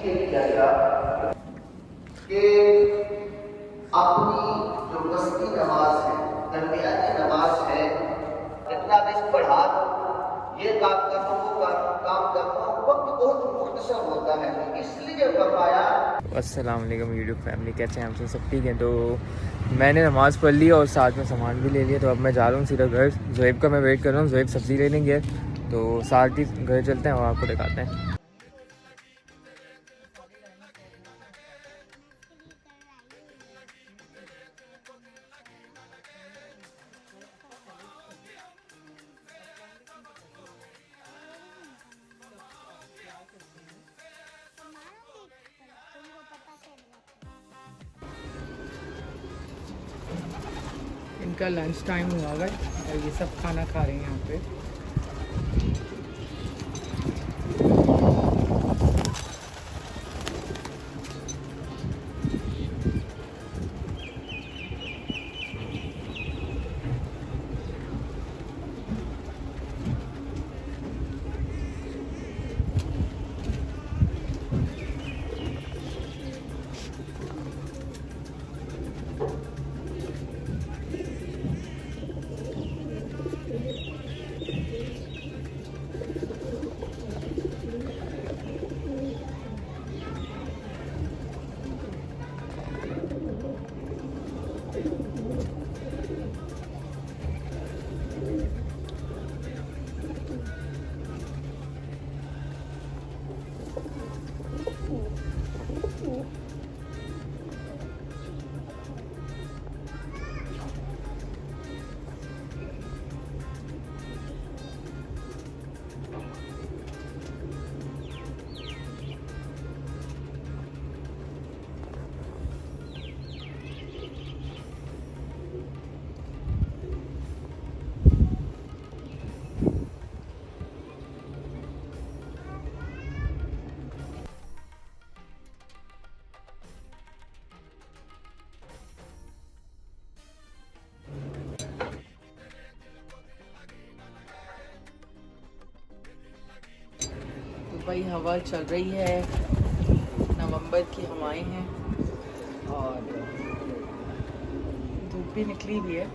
ये किया गया कि अपनी जो मस्ती नमाज है, दरमियानी नमाज है, इतना देश पढ़ा ये काम कर दो, वो काम कर दो, वक्त बहुत मुख्तसर होता है, इसलिए फरमाया। अस्सलाम वालेकुम यूट्यूब फैमिली, कैसे हैं आप सब? ठीक हैं। तो मैंने नमाज़ पढ़ ली और साथ में सामान भी ले लिया। तो अब मैं जा रहा हूँ सीधा घर। ज़ुहैब का मैं वेट कर रहा हूँ, ज़ुहैब सब्ज़ी लेने गया, तो साथ ही घर चलते हैं और आपको दिखाते हैं। इनका लंच टाइम हुआ है और ये सब खाना खा रहे हैं यहाँ पे। भाई हवा चल रही है, नवंबर की हवाएं हैं और धूप भी निकली हुई है।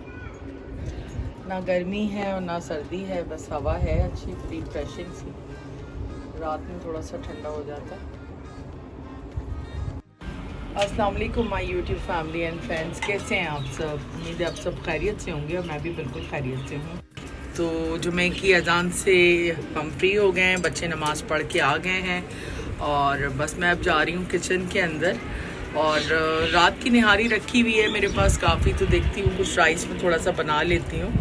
ना गर्मी है और ना सर्दी है, बस हवा है अच्छी फ्री फ्रेशिंग सी। रात में थोड़ा सा ठंडा हो जाता है। अस्सलाम वालेकुम my YouTube family and friends, कैसे हैं आप सब? उम्मीद है आप सब खैरियत से होंगे और मैं भी बिल्कुल खैरियत से हूँ। तो जुमे की अजान से हम फ्री हो गए हैं, बच्चे नमाज़ पढ़ के आ गए हैं और बस मैं अब जा रही हूँ किचन के अंदर। और रात की निहारी रखी हुई है मेरे पास काफ़ी, तो देखती हूँ कुछ राइस में थोड़ा सा बना लेती हूँ।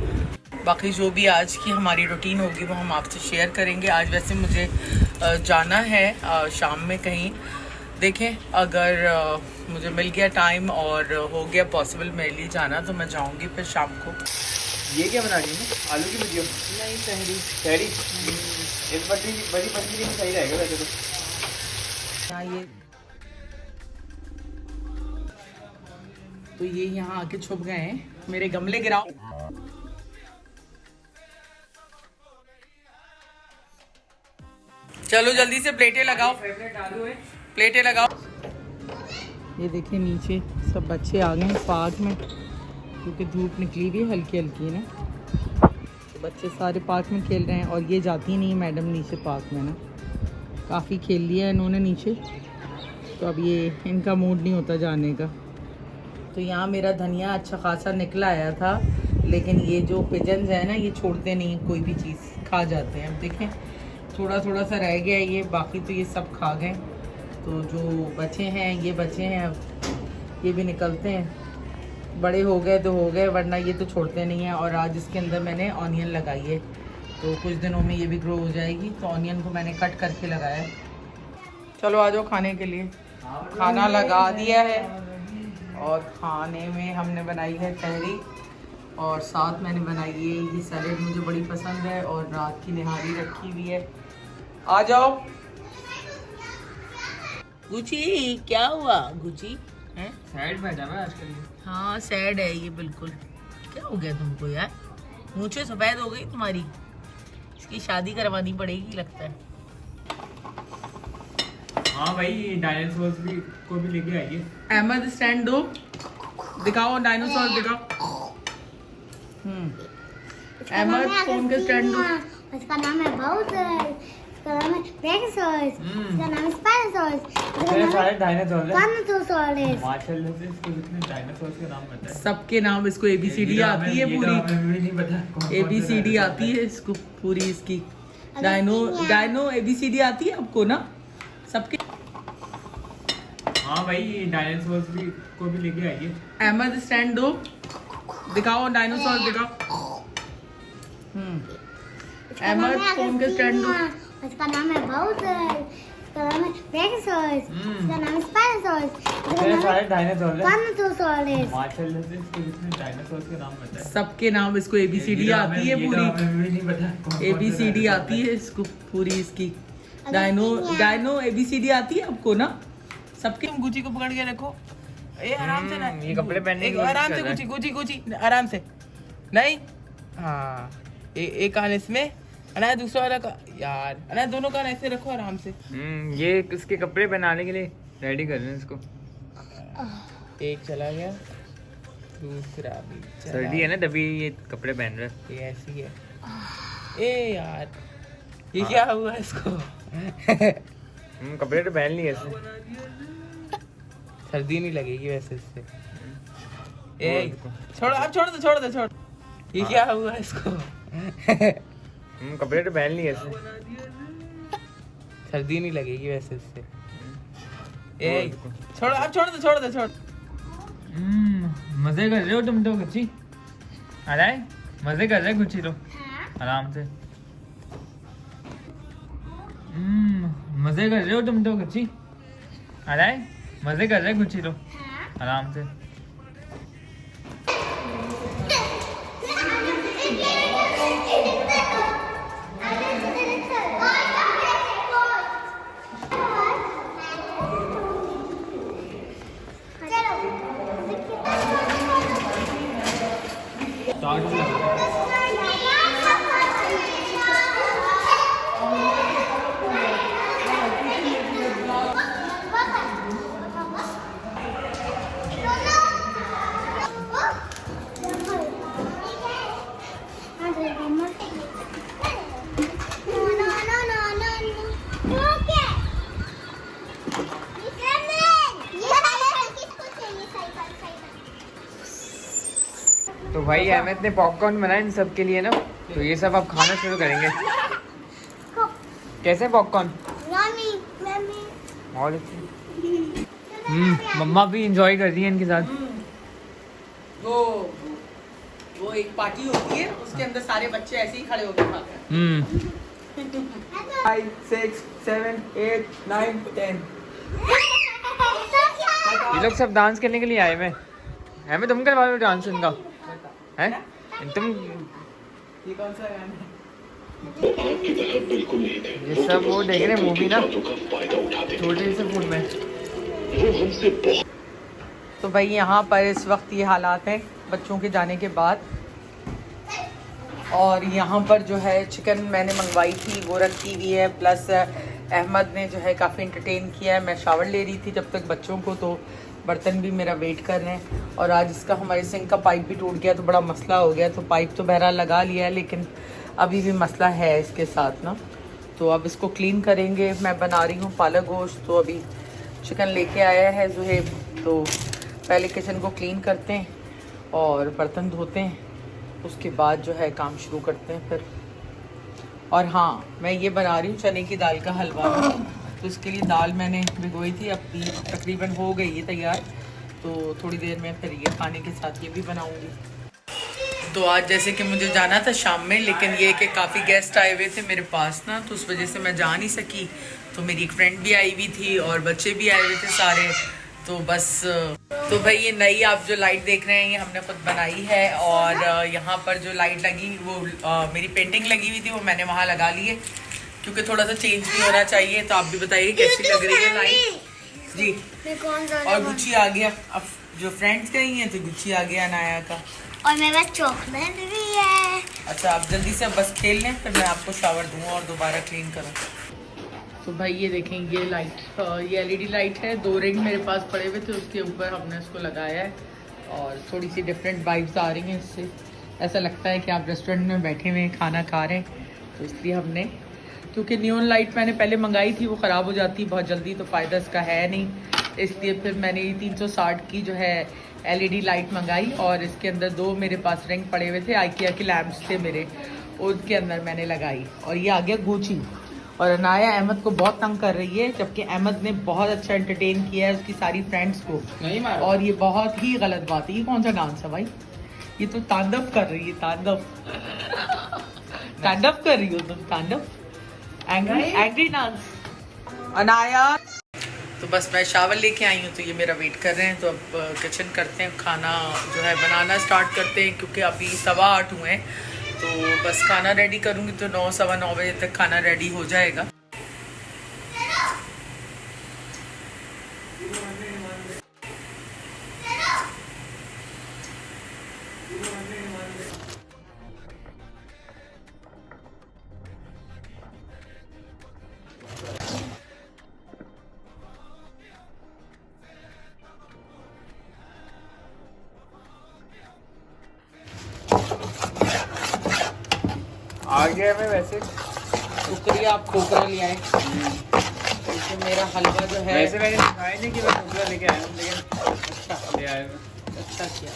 बाकी जो भी आज की हमारी रूटीन होगी वो हम आपसे शेयर करेंगे। आज वैसे मुझे जाना है शाम में कहीं, देखें अगर मुझे मिल गया टाइम और हो गया पॉसिबल मेरे लिए जाना तो मैं जाऊँगी फिर शाम को। ये क्या बना रही है? आलू की भुजिया? नहीं, तहरी तहरी। इस बड़ी पतली में सही रहेगा वैसे तो। हाँ, ये तो ये यहाँ आके छुप गए हैं, मेरे गमले गिराओ। चलो जल्दी से प्लेटें लगाओ, प्लेटें लगाओ। ये देखिए नीचे सब बच्चे आ गए हैं पार्क में, क्योंकि धूप निकली हुई है हल्की हल्की ना, तो बच्चे सारे पार्क में खेल रहे हैं। और ये जाती नहीं मैडम नीचे पार्क में ना, काफ़ी खेल लिया है इन्होंने नीचे, तो अब ये इनका मूड नहीं होता जाने का। तो यहाँ मेरा धनिया अच्छा खासा निकला आया था, लेकिन ये जो पिजन्स हैं ना, ये छोड़ते नहीं, कोई भी चीज़ खा जाते हैं। अब देखें थोड़ा थोड़ा सा रह गया ये, बाकी तो ये सब खा गए। तो जो बचे हैं ये बचे हैं, अब ये भी निकलते हैं। बड़े हो गए तो हो गए, वरना ये तो छोड़ते नहीं हैं। और आज इसके अंदर मैंने ऑनियन लगाई है, तो कुछ दिनों में ये भी ग्रो हो जाएगी। तो ऑनियन को मैंने कट करके लगाया है। चलो आ जाओ खाने के लिए। खाना लगा दिया है और खाने में हमने बनाई है तहरी और साथ मैंने बनाई है ये सैलेड, मुझे बड़ी पसंद है। और रात की निहारी रखी हुई है। आ जाओ। गुची क्या हुआ? गुची है साइड में जाना आजकल। हाँ सैड है ये बिल्कुल। क्या हो गया तुमको यार? मूंछें सफेद हो गई तुम्हारी, इसकी शादी करवानी पड़ेगी लगता है। हाँ भाई डायनासोर भी को भी लेके आइए। अहमद स्टैंड दो, दिखाओ डायनासोर दिखाओ। अहमद फोन का स्टैंड दो। उसका नाम है बाउसर, उसका नाम है ब्रैकियोसॉर्स, उसका नाम है स्पाइनोसॉर्स, उसका नाम है डायनासोर है। कार्नोटोसॉरस। माशाल्लाह से इसको जितने डायनासोर के नाम पता है। सबके नाम, इसको ABCD आती है पूरी, नहीं पता ABCD आती है इसको पूरी इसकी। डायनो ABCD आती है आपको ना सबके। हाँ भाई डायनासोर भी को भी लेके आइए। अहमद स्टैंड दो, दिखाओ डायनासोर दिखाओ। अहमद फोन का स्टैंड दो। उसका नाम है बाउसर, उसका नाम है ब्रैकियोसॉर्स, उसका नाम है स्पाइनोसॉर्स, उसका नाम है डायनासोर है। कार्नोटोसॉरस। माशाल्लाह से इसको जितने डायनासोर के नाम पता है। सबके नाम, इसको ABCD आती है पूरी, नहीं पता ABCD आती है इसको पूरी इसकी। डायनो ABCD आती है आपको ना सबके। गुची को पकड़ के रखो, ए आराम से ना, ये कपड़े पहनने की आराम से, कोशिश कर गुची आराम से, नहीं हाँ। एक कान इसमें, अना दूसरा वाला का यार, अना दोनों कान ऐसे रखो आराम से। ये इसके कपड़े पहनाने के लिए रेडी कर रहे हैं इसको। एक चला गया, दूसरा भी चला सर्दी है ना तभी ये कपड़े पहन रहा है। ये ऐसी है। ए यार ये क्या हुआ इसको? कपड़े तो पहन लिए इसने। सर्दी नहीं लगेगी वैसे इससे। ए छोड़, अब छोड़ दो। ये क्या हुआ इसको? कपड़े तो पहन लिए इसने। सर्दी नहीं लगेगी वैसे इससे। ए छोड़, अब छोड़ दो। मजे कर रहे हो तुम तो गुच्ची। अरे मजे कर रहे गुच्ची तो आराम से। मजे कर रहे हो तुम तो गुच्ची। अरे मजे कर रहे गुच्ची तो आराम से। तो भाई अहमद ने पॉपकॉर्न बनाए इन सब के लिए ना, तो ये सब अब खाना शुरू करेंगे। कैसे पॉपकॉर्न? बहुत अच्छे। मम्मा भी इंजॉय कर रही है इनके साथ। वो एक पार्टी होती है, उसके अंदर सारे बच्चे ऐसे ही खड़े होकर खाते हैं। 5 6 7 8 9 10। ये लोग सब डांस करने के लिए आए हैं। अहमद तुम करवा लो डांस इनका, हैं? तुम ये कौन सा गाना है? आपकी तरह बिल्कुल नहीं थे। ये सब वो देख रहे हैं मूवी ना, बातों का फायदा उठाते थे। छोटे से फोन में। वो हमसे बहुत तो भाई यहाँ पर इस वक्त ये हालात हैं बच्चों के जाने के बाद। और यहाँ पर जो है चिकन मैंने मंगवाई थी वो रखी हुई है, प्लस अहमद ने जो है काफ़ी इंटरटेन किया है। मैं शावर ले रही थी जब तक बच्चों को, तो बर्तन भी मेरा वेट कर रहे हैं। और आज इसका हमारे सिंक का पाइप भी टूट गया तो बड़ा मसला हो गया, तो पाइप तो बहरहाल लगा लिया है लेकिन अभी भी मसला है इसके साथ ना। तो अब इसको क्लीन करेंगे। मैं बना रही हूँ पालक गोश्त, तो अभी चिकन लेके आया है जुहेब, तो पहले किचन को क्लीन करते हैं और बर्तन धोते हैं, उसके बाद जो है काम शुरू करते हैं फिर। और हाँ, मैं ये बना रही हूँ चने की दाल का हलवा, तो इसके लिए दाल मैंने भिगोई थी, अब तकरीबन हो गई है तैयार, तो थोड़ी देर में फिर ये खाने के साथ ये भी बनाऊँगी। तो आज जैसे कि मुझे जाना था शाम में, लेकिन ये कि काफ़ी गेस्ट आए हुए थे मेरे पास ना, तो उस वजह से मैं जा नहीं सकी। तो मेरी एक फ्रेंड भी आई हुई थी और बच्चे भी आए हुए थे सारे, तो बस। तो भाई ये नई आप जो लाइट देख रहे हैं ये हमने खुद बनाई है। और यहाँ पर जो लाइट लगी वो मेरी पेंटिंग लगी हुई थी, वो मैंने वहाँ लगा ली है क्योंकि थोड़ा सा चेंज भी होना चाहिए। तो आप भी बताइए कैसी लग रही है लाइट जी। और गुच्ची आ गया, अब जो फ्रेंड्स गई हैं तो गुच्ची आ गया अनाया का, और मेरे पास चॉकलेट भी है। अच्छा आप जल्दी से बस खेल लें, फिर मैं आपको शावर दूँ और दोबारा क्लीन करूँ। तो भाई ये देखें, ये लाइट, ये एलईडी लाइट है। 2 रिंग मेरे पास पड़े हुए थे, उसके ऊपर हमने इसको लगाया है और थोड़ी सी डिफरेंट वाइब्स आ रही हैं इससे। ऐसा लगता है कि आप रेस्टोरेंट में बैठे हुए हैं, खाना खा रहे हैं। तो इसलिए हमने, क्योंकि नियॉन लाइट मैंने पहले मंगाई थी, वो ख़राब हो जाती बहुत जल्दी, तो फ़ायदा इसका है नहीं, इसलिए फिर मैंने 360 की जो है एलईडी लाइट मंगाई। और इसके अंदर 2 मेरे पास रिंग पड़े हुए थे, आइकिया के लैम्प्स थे मेरे, उसके अंदर मैंने लगाई। और ये आ गया गुची। और अनाया अहमद को बहुत तंग कर रही है, जबकि अहमद ने बहुत अच्छा एंटरटेन किया है उसकी सारी फ्रेंड्स को। नहीं मारा। और ये बहुत ही गलत बात है। ये कौन सा डांस है भाई? ये तो तांडव कर रही है, तांडव। तांडव कर रही हो तुम, तांडव, एंग्री डांस। अनाया तो बस मैं शावर लेके आई हूँ, तो ये मेरा वेट कर रहे हैं। तो अब किचन करते हैं, खाना जो है बनाना स्टार्ट करते हैं, क्योंकि अभी 8:15 हुए हैं। तो बस खाना रेडी करूँगी तो 9 सवा 9 बजे तक खाना रेडी हो जाएगा। आ गया मैं वैसे। शुक्रिया, आप खोखरा ले आए, क्योंकि मेरा हलवा जो है वैसे मैंने दिखाया नहीं कि मैं टुकड़ा लेके आया हूँ, लेकिन अच्छा ले आया मैं। अच्छा किया।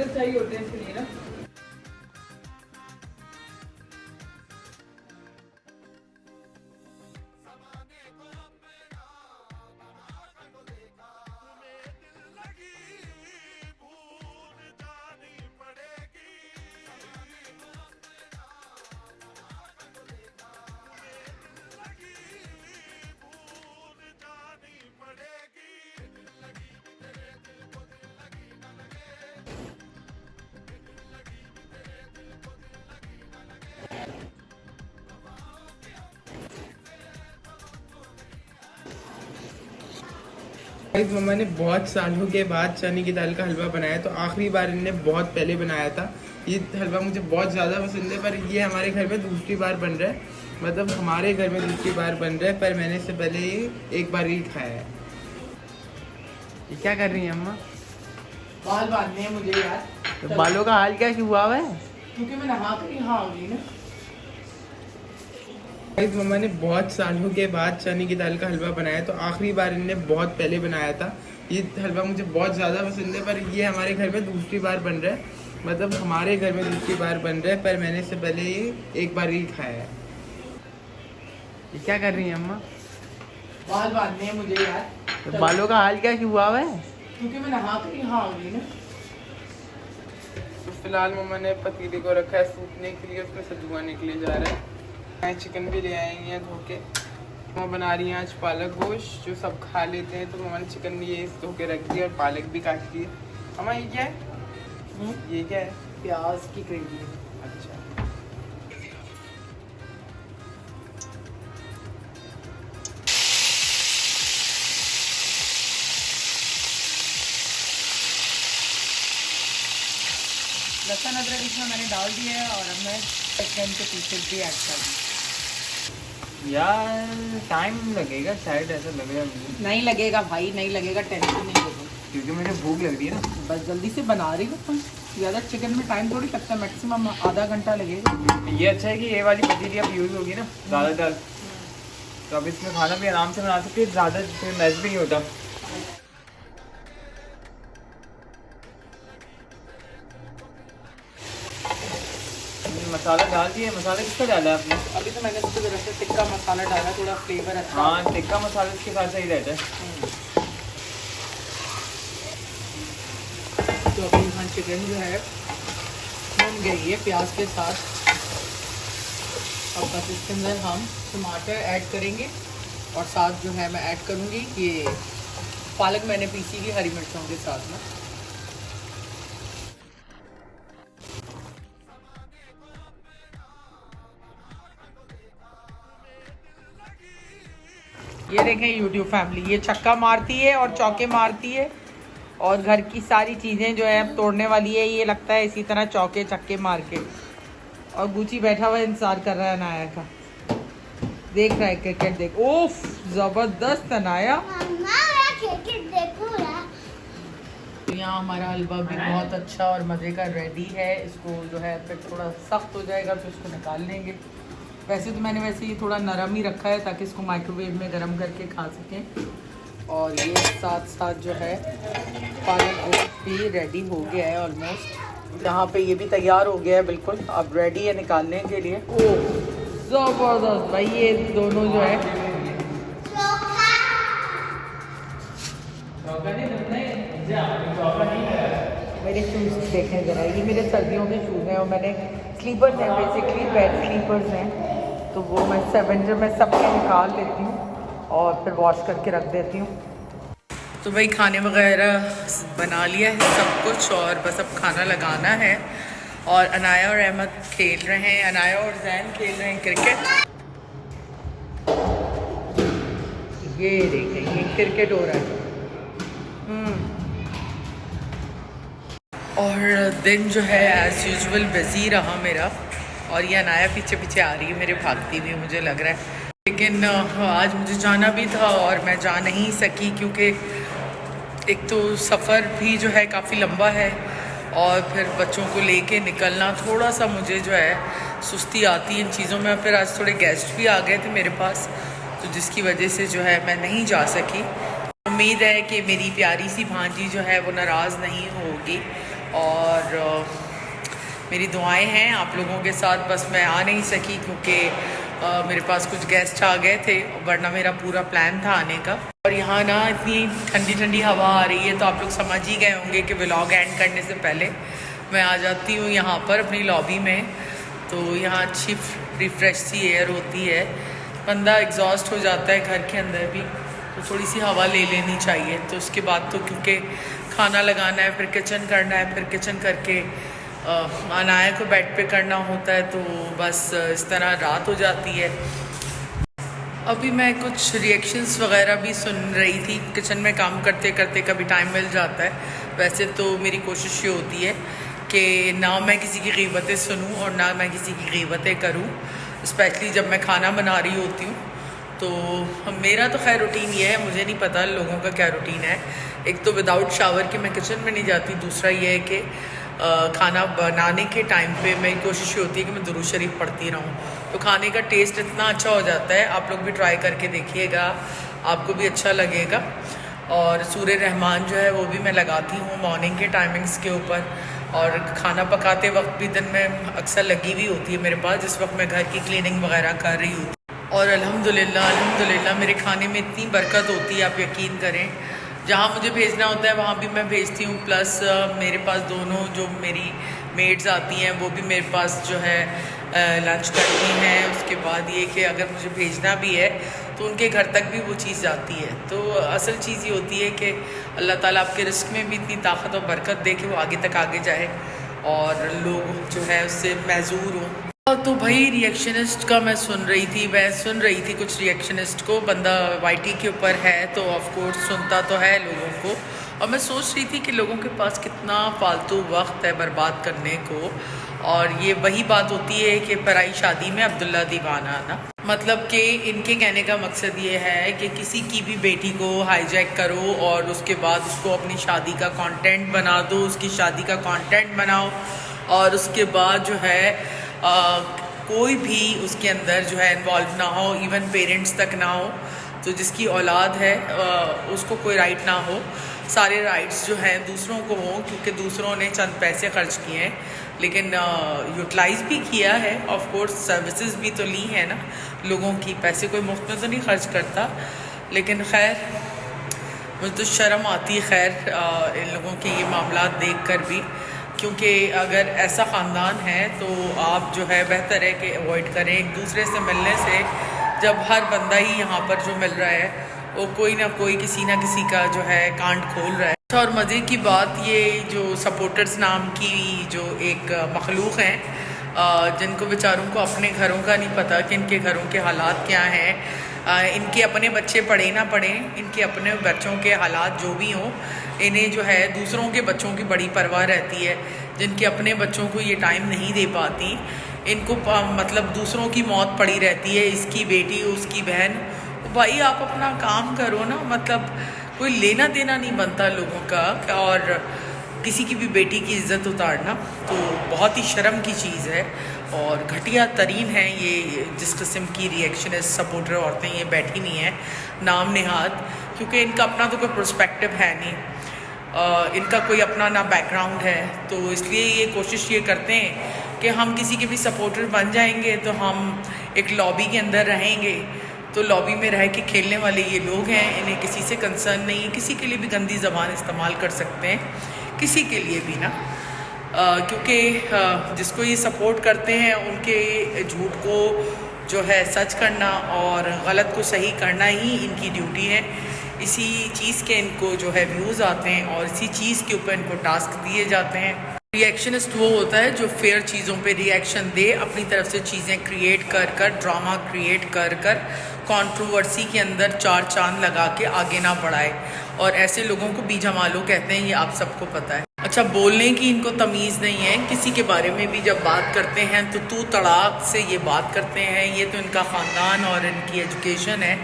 चाहिए होते हैं इसके लिए ना। मम्मा ने बहुत सालों के बाद चने की दाल का हलवा बनाया, तो आखिरी बार इनने बहुत पहले बनाया था। ये हलवा मुझे बहुत ज़्यादा पसंद है, पर ये हमारे घर में दूसरी बार बन रहा है। मतलब हमारे घर में दूसरी बार बन रहा है, पर मैंने इससे पहले ये एक बार ही खाया है। ये क्या कर रही हैं अम्मा? बाल बांधने हैं मुझे यार। तो बालों का हाल क्या हुआ है? क्योंकि मैं नहा कर यहाँ आ गई ना। मम्मा ने बहुत सालों के बाद चने की दाल का हलवा बनाया, तो आखिरी बार इनने बहुत पहले बनाया था। ये हलवा मुझे बहुत ज़्यादा पसंद है, पर ये हमारे घर में दूसरी बार बन रहा है। मतलब हमारे घर में दूसरी बार बन रहा है, पर मैंने इससे पहले ये एक बार ही खाया है। ये क्या कर रही हैं अम्मा? बाल बांधने हैं मुझे यार। तो बालों का हाल क्या हुआ है? क्योंकि मैं नहा कर यहाँ आ गई ना। तो फिलहाल मम्मा ने पतीले को रखा है सूखने के लिए, उसमें से धुआं निकले जा रहा है। चिकन भी ले आएंगे हैं धो के। मम्मा बना रही हैं आज पालक गोश्त, जो सब खा लेते हैं। तो मम्मा ने चिकन भी ये धो के रख दिया और पालक भी काट दी है। मम्मा ये क्या है? ये क्या है? प्याज की ग्रेवी। अच्छा, लहसुन अदरक इसमें मैंने डाल दिया है और अब मैं चिकन के पीसेस भी ऐड कर दूँ। यार टाइम लगेगा शायद, ऐसा लग रहा है मुझे। नहीं लगेगा भाई, नहीं लगेगा, टेंशन नहीं लेगा। क्योंकि मुझे भूख लग रही है ना। बस जल्दी से बना रही हो तुम। ज़्यादा चिकन में टाइम थोड़ी लगता है, मैक्सिमम आधा घंटा लगेगा। ये अच्छा है कि ये वाली पतीली अब यूज़ होगी ना ज़्यादातर, तो अब इसमें खाना भी आराम से बना सकते हैं, ज़्यादा मैस भी नहीं होता। मसाला डाल दिए। मसाला किसका डाला है आपने? अभी तो मैंने सबसे तरफ से टिक्का मसाला डाला, थोड़ा फ्लेवर अच्छा। हाँ, टिक्का मसाला इसके साथ सही रहता है। तो अभी यहाँ चिकन जो है भून गई है प्याज के साथ। अब बस इसके अंदर हम टमाटर ऐड करेंगे और साथ जो है मैं ऐड करूँगी ये पालक मैंने पीसी की हरी मिर्चों के साथ में। ये देखें YouTube फैमिली, ये छक्का मारती है और चौके मारती है और घर की सारी चीज़ें जो है अब तोड़ने वाली है। ये लगता है इसी तरह चौके छक्के मार के। और गुची बैठा हुआ इंतजार कर रहा है अनाया का, देख रहा है क्रिकेट। देख, ओफ जबरदस्त अनाया। मम्मा मैं क्रिकेट देखूंगा। तो यहाँ हमारा हलवा भी बहुत अच्छा और मज़े का रेडी है। इसको जो है फिर थोड़ा सख्त हो जाएगा तो इसको निकाल लेंगे। वैसे तो मैंने वैसे ये थोड़ा नरम ही रखा है ताकि इसको माइक्रोवेव में गर्म करके खा सकें। और ये साथ साथ जो है पालक गोश्त भी रेडी हो गया है ऑलमोस्ट। यहाँ पे ये भी तैयार हो गया है बिल्कुल, अब रेडी है निकालने के लिए। ओह ज़बरदस्त भाई, ये दोनों जो है मेरे शूज़ देखें ज़रा, ये मेरे सर्दियों के शूज़ हैं और मैंने स्लीपर्स हैं, बेसिकली बेड स्लीपर्स हैं। तो वो मैं सेवेंजर में सबके निकाल लेती हूँ और फिर वॉश करके रख देती हूँ। तो भाई खाने वगैरह बना लिया है सब कुछ और बस अब खाना लगाना है। और अनाया और अहमद खेल रहे हैं, अनाया और जैन खेल रहे हैं क्रिकेट। ये देखें, ये क्रिकेट हो रहा है। और दिन जो है एज़ यूजुअल बिज़ी रहा मेरा। और ये अनाया पीछे पीछे आ रही है मेरे, भागती हुई मुझे लग रहा है। लेकिन आज मुझे जाना भी था और मैं जा नहीं सकी क्योंकि एक तो सफ़र भी जो है काफ़ी लंबा है और फिर बच्चों को लेके निकलना थोड़ा सा मुझे जो है सुस्ती आती है इन चीज़ों में। फिर आज थोड़े गेस्ट भी आ गए थे मेरे पास, तो जिसकी वजह से जो है मैं नहीं जा सकी। उम्मीद है कि मेरी प्यारी सी भांजी जो है वो नाराज़ नहीं होगी और मेरी दुआएं हैं आप लोगों के साथ। बस मैं आ नहीं सकी क्योंकि मेरे पास कुछ गेस्ट आ गए थे, वरना मेरा पूरा प्लान था आने का। और यहाँ ना इतनी ठंडी ठंडी हवा आ रही है तो आप लोग समझ ही गए होंगे कि व्लॉग एंड करने से पहले मैं आ जाती हूँ यहाँ पर अपनी लॉबी में। तो यहाँ अच्छी रिफ्रेश सी एयर होती है, बंदा एग्जॉस्ट हो जाता है घर के अंदर भी, तो थोड़ी सी हवा ले लेनी चाहिए। तो उसके बाद तो क्योंकि खाना लगाना है, फिर किचन करना है, फिर किचन करके अनाया को बेड पे करना होता है, तो बस इस तरह रात हो जाती है। अभी मैं कुछ रिएक्शंस वगैरह भी सुन रही थी किचन में काम करते करते, कभी टाइम मिल जाता है। वैसे तो मेरी कोशिश ये होती है कि ना मैं किसी की ग़ीबतें सुनूं और ना मैं किसी की ग़ीबतें करूं, स्पेशली जब मैं खाना बना रही होती हूँ। तो मेरा तो खैर रूटीन ये है, मुझे नहीं पता लोगों का क्या रूटीन है। एक तो विदाउट शावर के मैं किचन में नहीं जाती, दूसरा ये है कि खाना बनाने के टाइम पे मेरी कोशिश ये होती है कि मैं दुरूद शरीफ पढ़ती रहूँ, तो खाने का टेस्ट इतना अच्छा हो जाता है। आप लोग भी ट्राई करके देखिएगा, आपको भी अच्छा लगेगा। और सूर्य रहमान जो है वो भी मैं लगाती हूँ मॉर्निंग के टाइमिंग्स के ऊपर। और खाना पकाते वक्त भी दिन में अक्सर लगी हुई होती है मेरे पास, जिस वक्त मैं घर की क्लीनिंग वगैरह कर रही हूँ। और अल्हम्दुलिल्लाह मेरे खाने में इतनी बरकत होती है, आप यकीन करें। जहाँ मुझे भेजना होता है वहाँ भी मैं भेजती हूँ, प्लस मेरे पास दोनों जो मेरी मेड्स आती हैं वो भी मेरे पास जो है लंच करती हैं। उसके बाद ये कि अगर मुझे भेजना भी है तो उनके घर तक भी वो चीज़ जाती है। तो असल चीज़ ये होती है कि अल्लाह ताला आपके रिस्क में भी इतनी ताकत और बरकत दे कि वो आगे तक आगे जाए और लोग जो है उससे महजूर हों। तो भाई रिएक्शनिस्ट का मैं सुन रही थी कुछ रिएक्शनिस्ट को। बंदा वाईटी के ऊपर है तो ऑफ कोर्स सुनता तो है लोगों को, और मैं सोच रही थी कि लोगों के पास कितना फालतू वक्त है बर्बाद करने को। और ये वही बात होती है कि पराई शादी में अब्दुल्ला दीवाना ना, मतलब कि इनके कहने का मकसद ये है कि किसी की भी बेटी को हाईजैक करो और उसके बाद उसको अपनी शादी का कंटेंट बना दो, उसकी शादी का कंटेंट बनाओ और उसके बाद जो है कोई भी उसके अंदर जो है इन्वॉल्व ना हो, इवन पेरेंट्स तक ना हो। तो जिसकी औलाद है उसको कोई राइट ना हो, सारे राइट्स जो हैं दूसरों को हों, क्योंकि दूसरों ने चंद पैसे खर्च किए हैं लेकिन यूटिलाइज़ भी किया है, ऑफ कोर्स सर्विसेज भी तो ली है ना लोगों की, पैसे कोई मुफ्त में तो नहीं खर्च करता। लेकिन खैर मुझे तो शर्म आती है खैर इन लोगों के ये मामला देख कर भी, क्योंकि अगर ऐसा ख़ानदान है तो आप जो है बेहतर है कि अवॉइड करें एक दूसरे से मिलने से। जब हर बंदा ही यहाँ पर जो मिल रहा है वो कोई ना कोई किसी ना किसी का जो है कांड खोल रहा है। और मज़े की बात ये जो सपोर्टर्स नाम की जो एक मखलूक हैं जिनको बेचारों को अपने घरों का नहीं पता कि इनके घरों के हालात क्या हैं, इनके अपने बच्चे पढ़े ना पढ़े, इनके अपने बच्चों के हालात जो भी हों, इन्हें जो है दूसरों के बच्चों की बड़ी परवाह रहती है। जिनके अपने बच्चों को ये टाइम नहीं दे पाती, इनको मतलब दूसरों की मौत पड़ी रहती है, इसकी बेटी उसकी बहन। तो भाई आप अपना काम करो ना, मतलब कोई लेना देना नहीं बनता लोगों का। और किसी की भी बेटी की इज़्ज़त उतारना तो बहुत ही शर्म की चीज़ है और घटिया तरीन है ये जिस किस्म की रिएक्शनिस्ट सपोर्टर औरतें ये बैठी हुई हैं नाम नेहाद, क्योंकि इनका अपना तो कोई पर्सपेक्टिव है नहीं, इनका कोई अपना ना बैकग्राउंड है। तो इसलिए ये कोशिश ये करते हैं कि हम किसी के भी सपोर्टर बन जाएंगे तो हम एक लॉबी के अंदर रहेंगे, तो लॉबी में रह के खेलने वाले ये लोग हैं, इन्हें किसी से कंसर्न नहीं है, किसी के लिए भी गंदी ज़बान इस्तेमाल कर सकते हैं, किसी के लिए भी ना, क्योंकि जिसको ये सपोर्ट करते हैं उनके झूठ को जो है सच करना और गलत को सही करना ही इनकी ड्यूटी है। इसी चीज़ के इनको जो है व्यूज़ आते हैं और इसी चीज़ के ऊपर इनको टास्क दिए जाते हैं। रिएक्शनिस्ट वो होता है जो फेयर चीज़ों पे रिएक्शन दे, अपनी तरफ से चीज़ें क्रिएट कर कर, ड्रामा क्रिएट कर कर, कंट्रोवर्सी के अंदर चार चांद लगा के आगे ना बढ़ाए। और ऐसे लोगों को बीजामालो कहते हैं, ये आप सबको पता है। अच्छा, बोलने की इनको तमीज़ नहीं है, किसी के बारे में भी जब बात करते हैं तो तू तड़ाक से ये बात करते हैं। ये तो इनका ख़ानदान और इनकी एजुकेशन है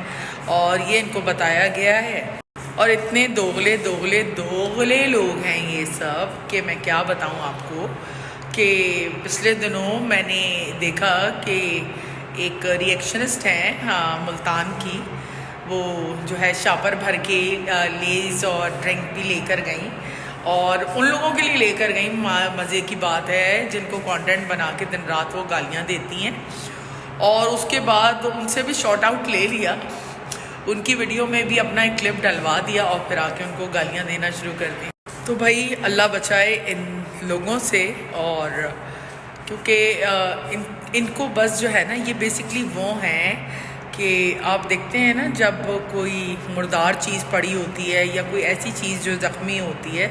और ये इनको बताया गया है। और इतने दोगले दोगले दोगले लोग हैं ये सब कि मैं क्या बताऊं आपको कि पिछले दिनों मैंने देखा कि एक रिएक्शनिस्ट हैं मुल्तान की, वो जो है शापर भर के लेज़ और ड्रिंक भी लेकर गई और उन लोगों के लिए लेकर गई, मज़े की बात है, जिनको कंटेंट बना के दिन रात वो गालियाँ देती हैं। और उसके बाद उनसे भी शॉर्ट आउट ले लिया, उनकी वीडियो में भी अपना एक क्लिप डलवा दिया और फिर आके उनको गालियाँ देना शुरू कर दी। तो भाई अल्लाह बचाए इन लोगों से। और क्योंकि इनको बस जो है ना, ये बेसिकली वो हैं कि आप देखते हैं ना जब कोई मुर्दार चीज़ पड़ी होती है या कोई ऐसी चीज़ जो ज़ख्मी होती है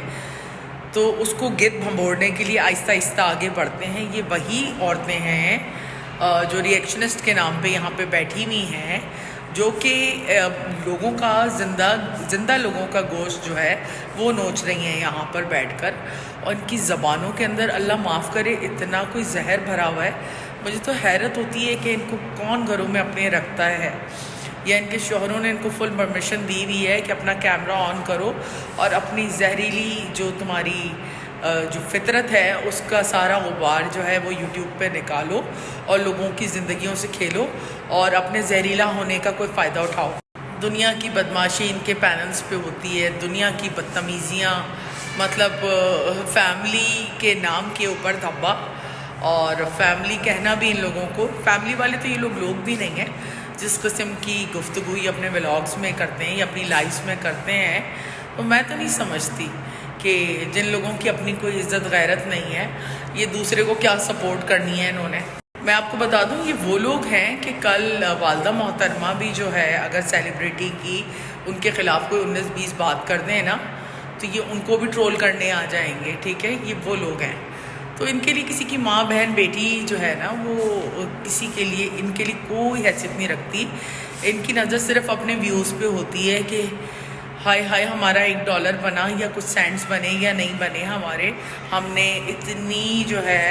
तो उसको गिर भंबोड़ने के लिए आहिस्ता आहिस्ता आगे बढ़ते हैं। ये वही औरतें हैं जो रिएक्शनिस्ट के नाम पे यहाँ पे बैठी हुई हैं, जो कि लोगों का जिंदा लोगों का गोश्त जो है वो नोच रही हैं यहाँ पर बैठकर। और इनकी ज़बानों के अंदर अल्लाह माफ़ करे इतना कोई जहर भरा हुआ है। मुझे तो हैरत होती है कि इनको कौन घरों में अपने रखता है, या इनके शोहरों ने इनको फुल परमिशन दी हुई है कि अपना कैमरा ऑन करो और अपनी जहरीली जो तुम्हारी जो फितरत है उसका सारा गुबार जो है वो यूट्यूब पे निकालो और लोगों की ज़िंदगियों से खेलो और अपने जहरीला होने का कोई फ़ायदा उठाओ। दुनिया की बदमाशी इनके पैनल्स पे होती है, दुनिया की बदतमीज़ियाँ, मतलब फैमिली के नाम के ऊपर धब्बा। और फैमिली कहना भी इन लोगों को, फैमिली वाले तो ये लोग भी नहीं हैं जिस किस्म की गुफ्तगू ये अपने व्लॉग्स में करते हैं या अपनी लाइफ्स में करते हैं। तो मैं तो नहीं समझती कि जिन लोगों की अपनी कोई इज़्ज़त गैरत नहीं है, ये दूसरे को क्या सपोर्ट करनी है इन्होंने। मैं आपको बता दूं, ये वो लोग हैं कि कल वालदा मोहतरमा भी जो है अगर सेलिब्रिटी की उनके ख़िलाफ़ कोई 19-20 बात कर दें ना तो ये उनको भी ट्रोल करने आ जाएंगे। ठीक है, ये वो लोग हैं। तो इनके लिए किसी की माँ बहन बेटी जो है ना वो किसी के लिए, इनके लिए कोई हैसियत नहीं रखती। इनकी नज़र सिर्फ अपने व्यूज़ पे होती है कि हाय हाय हमारा $1 बना या कुछ सेंट्स बने या नहीं बने हमारे, हमने इतनी जो है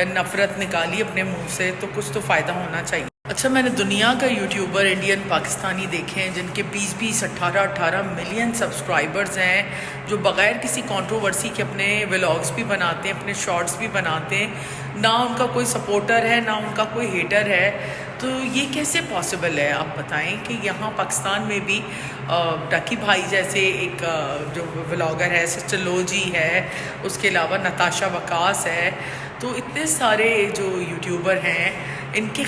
नफ़रत निकाली अपने मुंह से, तो कुछ तो फ़ायदा होना चाहिए। अच्छा, मैंने दुनिया का यूट्यूबर इंडियन पाकिस्तानी देखे हैं जिनके 20-20, 18-18 मिलियन सब्सक्राइबर्स हैं, जो बग़ैर किसी कंट्रोवर्सी के अपने व्लॉग्स भी बनाते हैं, अपने शॉर्ट्स भी बनाते हैं, ना उनका कोई सपोर्टर है ना उनका कोई हेटर है। तो ये कैसे पॉसिबल है, आप बताएं कि यहाँ पाकिस्तान में भी डकी भाई जैसे एक जो व्लॉगर है, सिस्टरलोजी है, उसके अलावा नताशा वकास है, तो इतने सारे जो यूट्यूबर हैं इनकी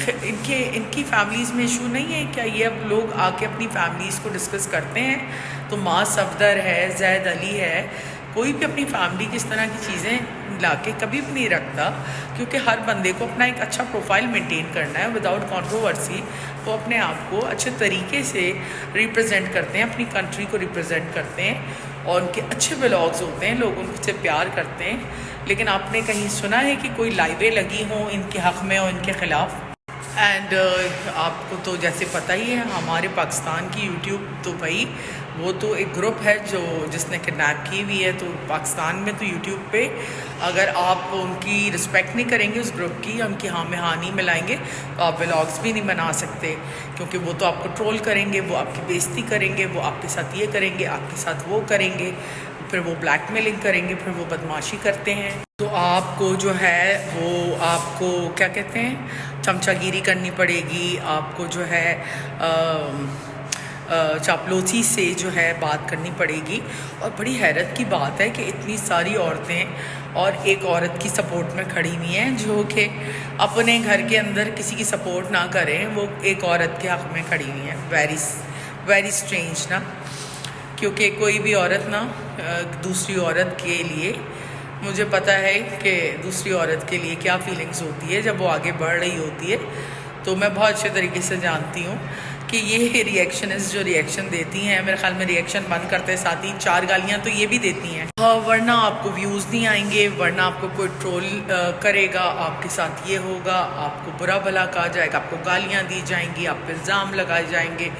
फैमिलीज़ में इशू नहीं है क्या? ये अब लोग आके अपनी फैमिलीज़ को डिस्कस करते हैं। तो माँ सफदर है, जैद अली है, कोई भी अपनी फैमिली की इस तरह की चीज़ें लाके कभी भी नहीं रखता, क्योंकि हर बंदे को अपना एक अच्छा प्रोफाइल मेंटेन करना है विदाउट कंट्रोवर्सी। वो अपने आप को अच्छे तरीके से रिप्रेजेंट करते हैं, अपनी कंट्री को रिप्रेजेंट करते हैं, और उनके अच्छे व्लॉग्स होते हैं, लोग उनसे प्यार करते हैं। लेकिन आपने कहीं सुना है कि कोई लाइवें लगी हों इनके हक़ में और इनके ख़िलाफ़? एंड आपको तो जैसे पता ही है हमारे पाकिस्तान की यूट्यूब तो भाई वो तो एक ग्रुप है जो जिसने किडनैप की हुई है। तो पाकिस्तान में तो यूट्यूब पे अगर आप उनकी रिस्पेक्ट नहीं करेंगे, उस ग्रुप की, उनकी हाँ में हाँ नहीं मिलाएंगे, तो आप व्लॉग्स भी नहीं बना सकते, क्योंकि वो तो आपको ट्रोल करेंगे, वो आपकी बेइज्जती करेंगे, वो आपके साथ ये करेंगे, आपके साथ वो करेंगे, फिर वो ब्लैकमेलिंग करेंगे, फिर वो बदमाशी करते हैं। तो आपको जो है वो आपको क्या कहते हैं, चमचागिरी करनी पड़ेगी, आपको जो है चापलूसी से जो है बात करनी पड़ेगी। और बड़ी हैरत की बात है कि इतनी सारी औरतें और एक औरत की सपोर्ट में खड़ी हुई हैं जो कि अपने घर के अंदर किसी की सपोर्ट ना करें, वो एक औरत के हक़ में खड़ी हुई हैं। वेरी स्ट्रेंज ना, क्योंकि कोई भी औरत ना दूसरी औरत के लिए, मुझे पता है कि दूसरी औरत के लिए क्या फीलिंग्स होती है जब वो आगे बढ़ रही होती है। तो मैं बहुत अच्छे तरीके से जानती हूँ कि ये रिएक्शनिस्ट जो रिएक्शन देती हैं, मेरे ख्याल में रिएक्शन बंद करते साथ ही 4 गालियाँ तो ये भी देती हैं, वरना आपको व्यूज़ नहीं आएंगे, वरना आपको कोई ट्रोल करेगा, आपके साथ ये होगा, आपको बुरा भला कहा जाएगा, आपको गालियाँ दी जाएंगी, आप पे इल्ज़ाम लगाए जाएंगे,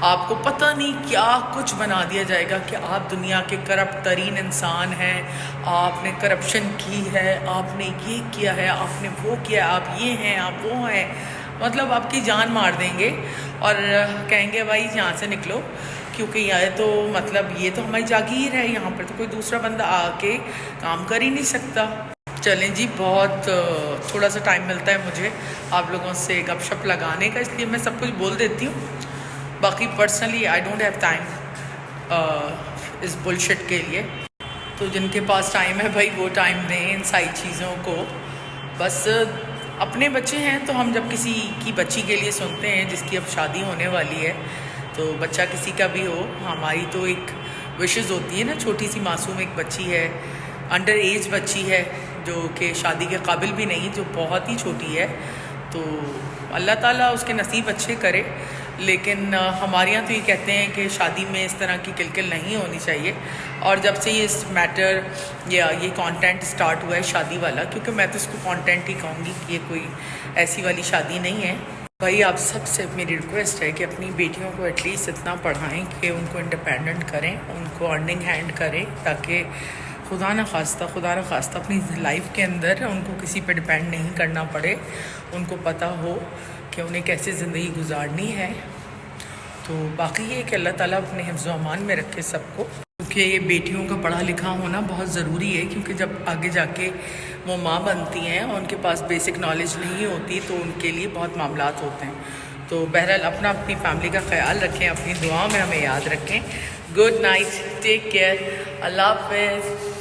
आपको पता नहीं क्या कुछ बना दिया जाएगा कि आप दुनिया के करप्ट तरीन इंसान हैं, आपने करप्शन की है, आपने ये किया है, आपने वो किया, आप ये हैं, आप वो हैं, मतलब आपकी जान मार देंगे और कहेंगे भाई यहाँ से निकलो, क्योंकि यह तो मतलब ये तो हमारी जागीर है, यहाँ पर तो कोई दूसरा बंदा आके काम कर ही नहीं सकता। चलें जी, बहुत थोड़ा सा टाइम मिलता है मुझे आप लोगों से गपशप लगाने का, इसलिए मैं सब कुछ बोल देती हूँ। बाकी personally I don't have time इस बुलशिट के लिए। तो जिनके पास टाइम है भाई वो टाइम दें इन सारी चीज़ों को। बस अपने बच्चे हैं तो हम जब किसी की बच्ची के लिए सुनते हैं जिसकी अब शादी होने वाली है, तो बच्चा किसी का भी हो, हमारी तो एक विशेज़ होती है ना, छोटी सी मासूम एक बच्ची है, अंडर एज बच्ची है जो कि शादी के काबिल भी नहीं, जो बहुत ही छोटी है। तो अल्लाह ताला उसके नसीब अच्छे करे। लेकिन हमारे यहाँ तो ये कहते हैं कि शादी में इस तरह की किलकिल नहीं होनी चाहिए। और जब से ये इस मैटर या ये कंटेंट स्टार्ट हुआ है शादी वाला, क्योंकि मैं तो इसको कंटेंट ही कहूँगी कि ये कोई ऐसी वाली शादी नहीं है। भाई आप सबसे मेरी रिक्वेस्ट है कि अपनी बेटियों को एटलीस्ट इतना पढ़ाएं कि उनको इंडिपेंडेंट करें, उनको अर्निंग हैंड करें, ताकि खुदा न खास्ता अपनी लाइफ के अंदर उनको किसी पे डिपेंड नहीं करना पड़े, उनको पता हो कि उन्हें कैसे ज़िंदगी गुजारनी है। तो बाकी ये कि अल्लाह ताला अपने हिफ्ज़ व अमान में रखे सबको, क्योंकि ये बेटियों का पढ़ा लिखा होना बहुत ज़रूरी है, क्योंकि जब आगे जाके वो माँ बनती हैं और उनके पास बेसिक नॉलेज नहीं होती तो उनके लिए बहुत मामलात होते हैं। तो बहरहाल अपनी फैमिली का ख्याल रखें, अपनी दुआ में हमें याद रखें। गुड नाइट, टेक केयर, अल्लाह हाफ़िज़।